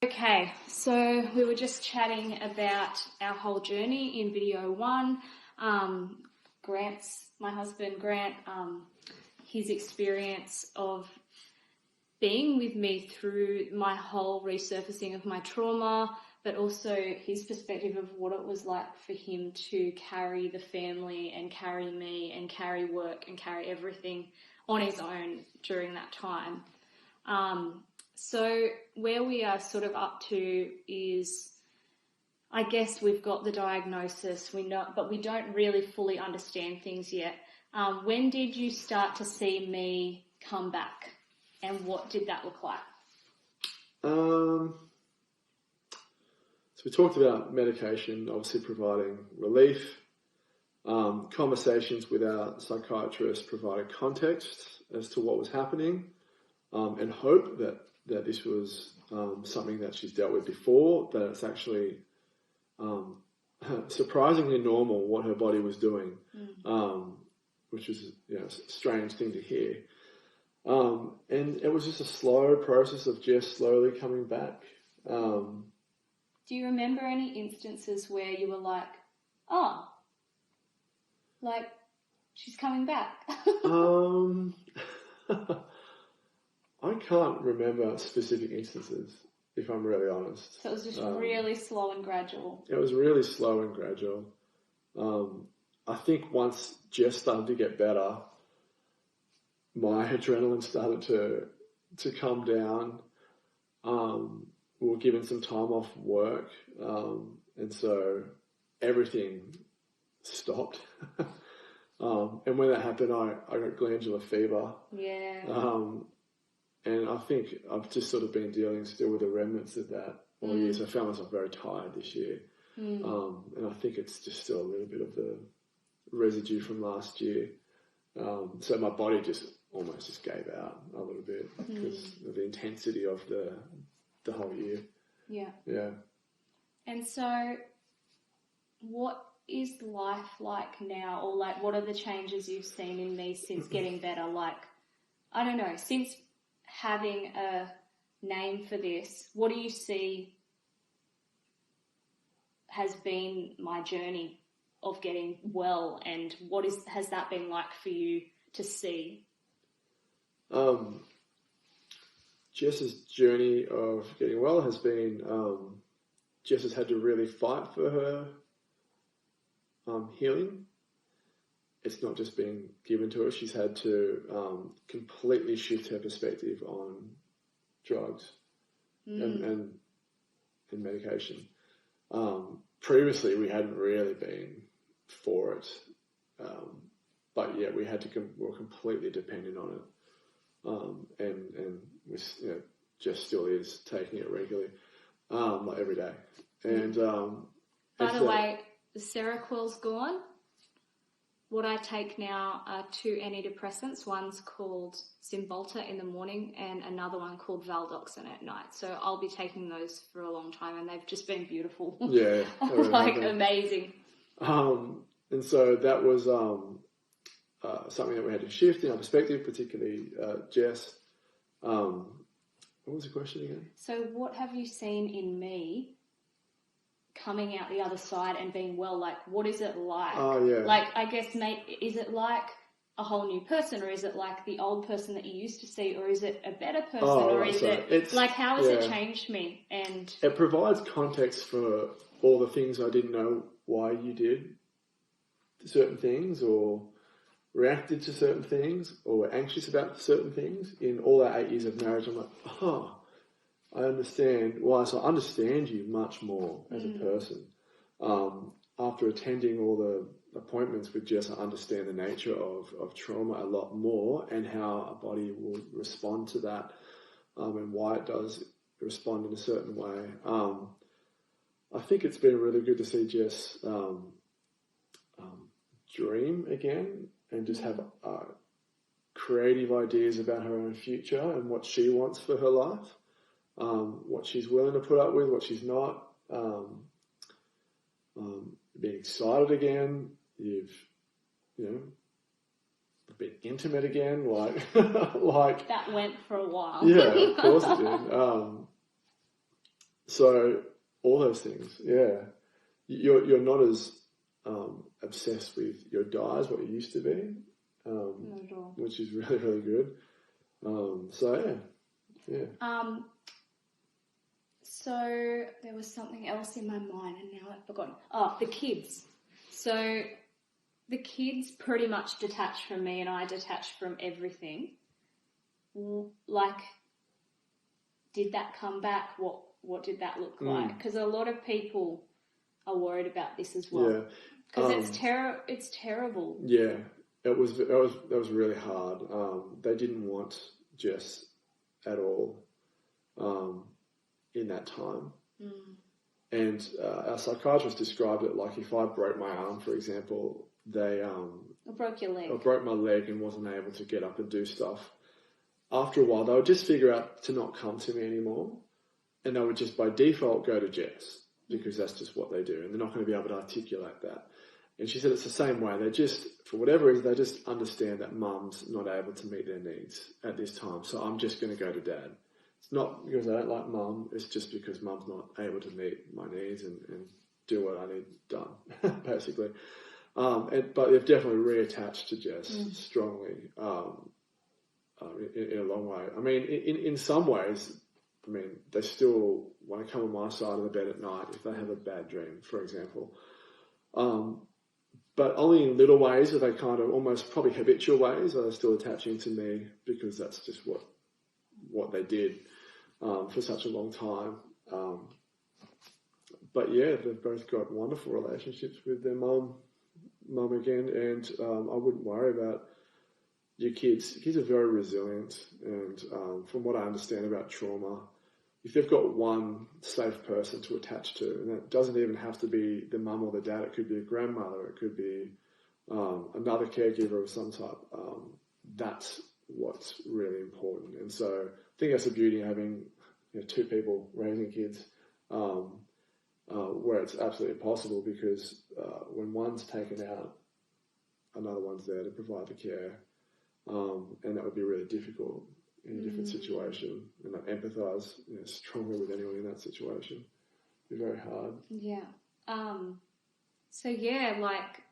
Okay, so we were just chatting about our whole journey in video 1. My husband Grant, his experience of being with me through my whole resurfacing of my trauma, but also his perspective of what it was like for him to carry the family and carry me and carry work and carry everything on his own during that time. So where we are sort of up to is, I guess we've got the diagnosis, we know, but we don't really fully understand things yet. When did you start to see me come back, and what did that look like? So we talked about medication, obviously providing relief. Conversations with our psychiatrist provided context as to what was happening, and hope that this was something that she's dealt with before, that it's actually surprisingly normal what her body was doing, which was a strange thing to hear. And it was just a slow process of just slowly coming back. Do you remember any instances where you were like, oh, like she's coming back? I can't remember specific instances, if I'm really honest. So it was just really slow and gradual. It was really slow and gradual. I think once Jess started to get better, my adrenaline started to come down. We were given some time off work, and so everything stopped. And when that happened, I got glandular fever. Yeah. And I think I've just sort of been dealing still with the remnants of that all year. So I found myself very tired this year. And I think it's just still a little bit of the residue from last year. So my body just almost just gave out a little bit because of the intensity of the whole year. Yeah. Yeah. And so what is life like now, or like what are the changes you've seen in me since getting better? Like, I don't know, since having a name for this, what do you see has been my journey of getting well, and what has that been like for you to see? Jess's journey of getting well has been, Jess has had to really fight for her healing. It's not just been given to her. She's had to completely shift her perspective on drugs and medication. Previously, we hadn't really been for it, but yeah, we were completely dependent on it, and we, Jess still is taking it regularly, like every day. And by the way, the Seroquel's gone. What I take now are 2 antidepressants. One's called Cymbalta in the morning and another one called Valdoxan at night. So I'll be taking those for a long time, and they've just been beautiful. Yeah. Like amazing. And so that was something that we had to shift in our perspective, particularly Jess. What was the question again? So what have you seen in me coming out the other side and being well? Like, what is it like? Oh, yeah. Like, I guess, mate, is it like a whole new person, or is it like the old person that you used to see, or is it a better person, or is it like, how has it changed me? And it provides context for all the things I didn't know why you did certain things, or reacted to certain things, or were anxious about certain things in all our 8 years of marriage. I'm like, I understand why. So I understand you much more as a person. After attending all the appointments with Jess, I understand the nature of trauma a lot more, and how a body will respond to that, and why it does respond in a certain way. I think it's been really good to see Jess dream again, and just have creative ideas about her own future and what she wants for her life. What she's willing to put up with, what she's not, being excited again. You've been intimate again, like that went for a while. Yeah, of course it did. So all those things, yeah. You're not as obsessed with your diet as what you used to be, Not at all. which is really, really good. So yeah. So there was something else in my mind and now I've forgotten. Oh, the kids. So the kids pretty much detached from me and I detached from everything. Like, did that come back? What did that look like? Because a lot of people are worried about this as well. Yeah. Because it's terrible. Yeah, that was really hard. They didn't want Jess at all in that time. And our psychiatrist described it like if I broke my arm, for example, I broke your leg. I broke my leg and wasn't able to get up and do stuff. After a while, they would just figure out to not come to me anymore, and they would just by default go to Jess because that's just what they do, and they're not going to be able to articulate that. And she said it's the same way. They just, for whatever reason, they just understand that mum's not able to meet their needs at this time, so I'm just going to go to dad. It's not because I don't like mum, it's just because mum's not able to meet my needs and do what I need done, basically. But they've definitely reattached to Jess strongly in a long way. I mean, in some ways, I mean, they still want to come on my side of the bed at night if they have a bad dream, for example. But only in little ways are they kind of almost probably habitual ways are they still attaching to me because that's just what they did for such a long time. But yeah, they've both got wonderful relationships with their mum again, and I wouldn't worry about your kids. Kids are very resilient, and from what I understand about trauma, if they've got one safe person to attach to, and that doesn't even have to be the mum or the dad, it could be a grandmother, it could be another caregiver of some type, that's what's really important. And so I think that's the beauty of having two people raising kids, where it's absolutely possible because when one's taken out, another one's there to provide the care, and that would be really difficult in a different situation, and I empathise strongly with anyone in that situation. It'd be very hard. Yeah. So yeah, like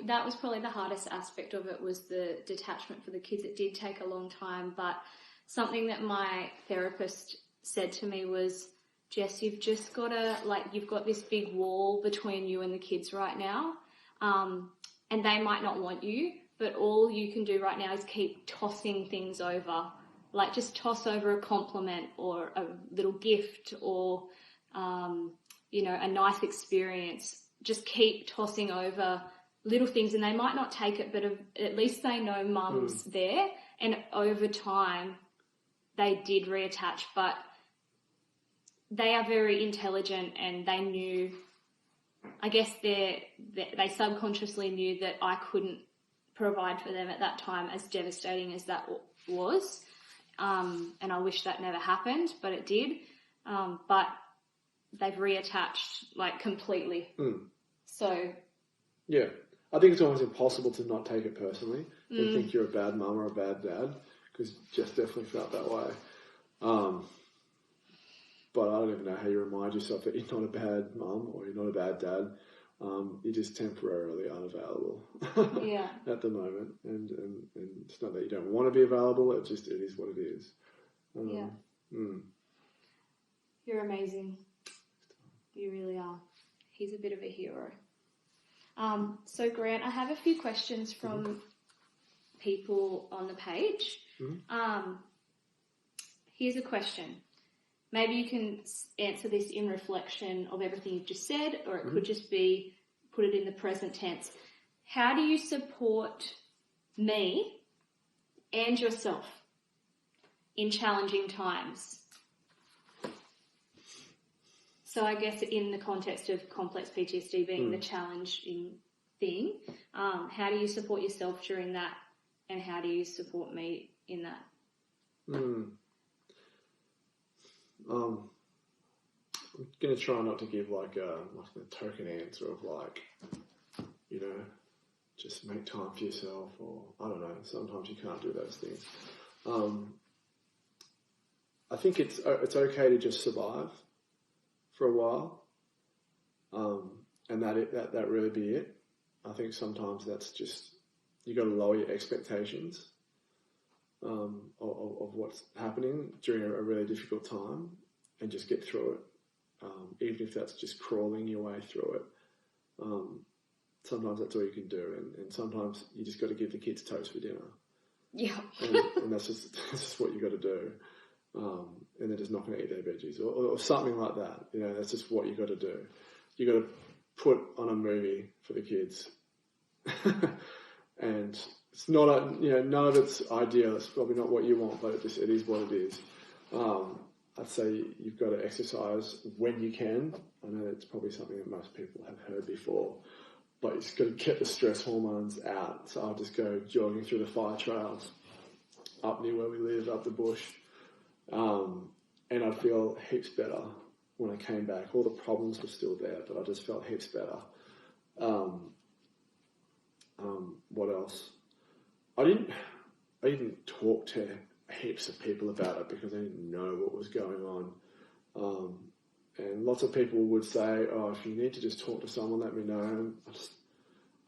that was probably the hardest aspect of it was the detachment for the kids. It did take a long time, but something that my therapist said to me was, Jess, you've just got to, you've got this big wall between you and the kids right now, and they might not want you, but all you can do right now is keep tossing things over. Like just toss over a compliment or a little gift or, a nice experience. Just keep tossing over little things and they might not take it, but at least they know mum's there. And over time, they did reattach, but they are very intelligent and they knew, I guess they subconsciously knew that I couldn't provide for them at that time, as devastating as that was. And I wish that never happened, but it did. But they've reattached completely. So yeah, I think it's almost impossible to not take it personally and think you're a bad mum or a bad dad, because Jess definitely felt that way. But I don't even know how you remind yourself that you're not a bad mum or you're not a bad dad. You're just temporarily unavailable at the moment, and it's not that you don't want to be available. It is what it is. You're amazing. You really are. He's a bit of a hero. So Grant, I have a few questions from people on the page. Here's a question. Maybe you can answer this in reflection of everything you've just said, or it could just be put it in the present tense. How do you support me and yourself in challenging times? So I guess in the context of complex PTSD being the challenging thing, how do you support yourself during that, and how do you support me in that? I'm going to try not to give a token answer of just make time for yourself, or I don't know, sometimes you can't do those things. I think it's okay to just survive for a while, and that really be it. I think sometimes that's just, you got to lower your expectations of what's happening during a really difficult time, and just get through it, even if that's just crawling your way through it. Sometimes that's all you can do, and sometimes you just got to give the kids toast for dinner. Yeah. and that's just what you got to do. And they're just not going to eat their veggies or something like that. You know, that's just what you got to do. You got to put on a movie for the kids, and it's not none of it's ideal. It's probably not what you want, but it is what it is. I'd say you've got to exercise when you can. I know that's probably something that most people have heard before, but you just got to get the stress hormones out. So I'll just go jogging through the fire trails up near where we live, up the bush. And I'd feel heaps better when I came back. All the problems were still there, but I just felt heaps better. What else? I didn't talk to heaps of people about it because I didn't know what was going on. And lots of people would say, "Oh, if you need to just talk to someone, let me know." And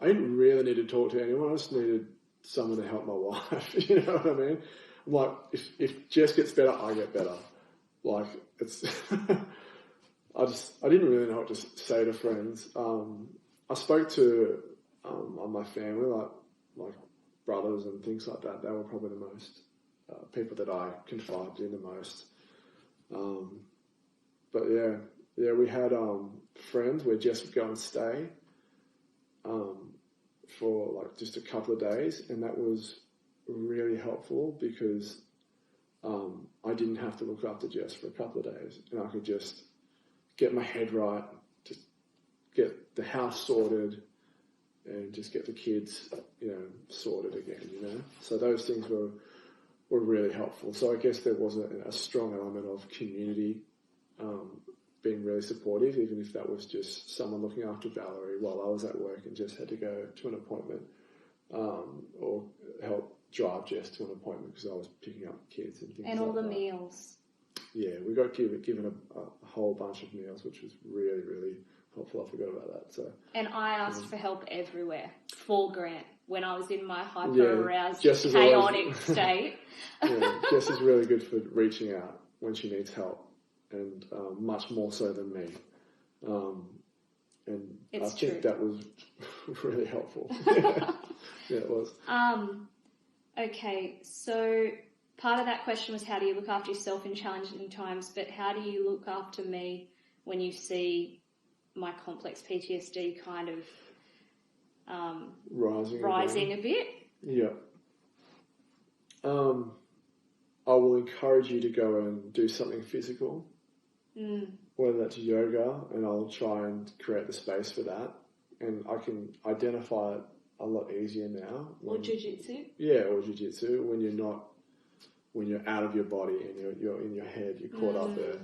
I didn't really need to talk to anyone. I just needed someone to help my wife. You know what I mean? I'm like, if Jess gets better, I get better. Like, it's, I didn't really know what to say to friends. I spoke to my family, like brothers and things like that. They were probably the most people that I confided in the most. But yeah, we had friends where Jess would go and stay for like just a couple of days, and that was really helpful because I didn't have to look after Jess for a couple of days, and I could just get my head right, just get the house sorted, and just get the kids, sorted again, So those things were really helpful. So I guess there was a strong element of community being really supportive, even if that was just someone looking after Valerie while I was at work and just had to go to an appointment, or help drive Jess to an appointment because I was picking up kids and things like that. And all the meals. Yeah, we got given a whole bunch of meals, which was really, really helpful. I forgot about that. So. And I asked for help everywhere for Grant when I was in my hyper-aroused, chaotic state. Yeah, Jess is really good for reaching out when she needs help, and much more so than me. And it's I think true. that was really helpful. Yeah, it was. Okay, so part of that question was how do you look after yourself in challenging times, but how do you look after me when you see my complex PTSD kind of rising a bit? Yeah. I will encourage you to go and do something physical, whether that's yoga, and I'll try and create the space for that. And I can identify it a lot easier now. Or jiu-jitsu? Yeah, or jiu-jitsu, when you're out of your body and you're in your head, you're caught up there.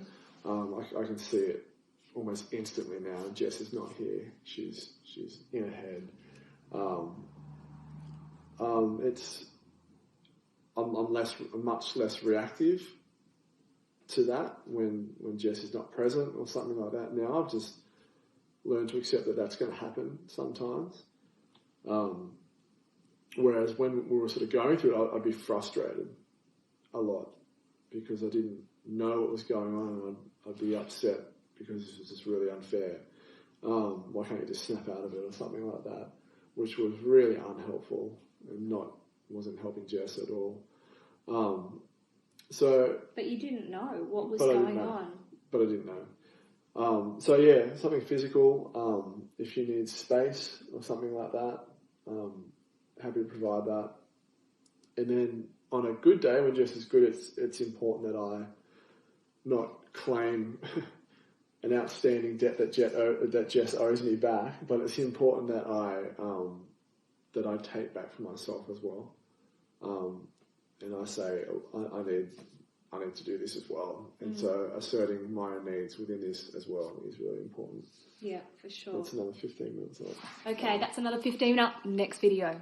I can see it almost instantly now. Jess is not here. She's in her head. I'm much less reactive to that when Jess is not present or something like that. Now I've just learned to accept that that's going to happen sometimes. Whereas when we were sort of going through it, I'd be frustrated a lot because I didn't know what was going on, and I'd be upset because this was just really unfair. Why can't you just snap out of it or something like that? Which was really unhelpful and wasn't helping Jess at all. But you didn't know what was going on. But I didn't know. So yeah, something physical. If you need space or something like that, happy to provide that. And then on a good day, when Jess is good, it's important that I not claim an outstanding debt that Jess owes me back, but it's important that I take back for myself as well. And I say I need to do this as well, and so asserting my own needs within this as well is really important. Yeah, for sure. That's another 15 minutes up. Okay, that's another 15 up. Next video.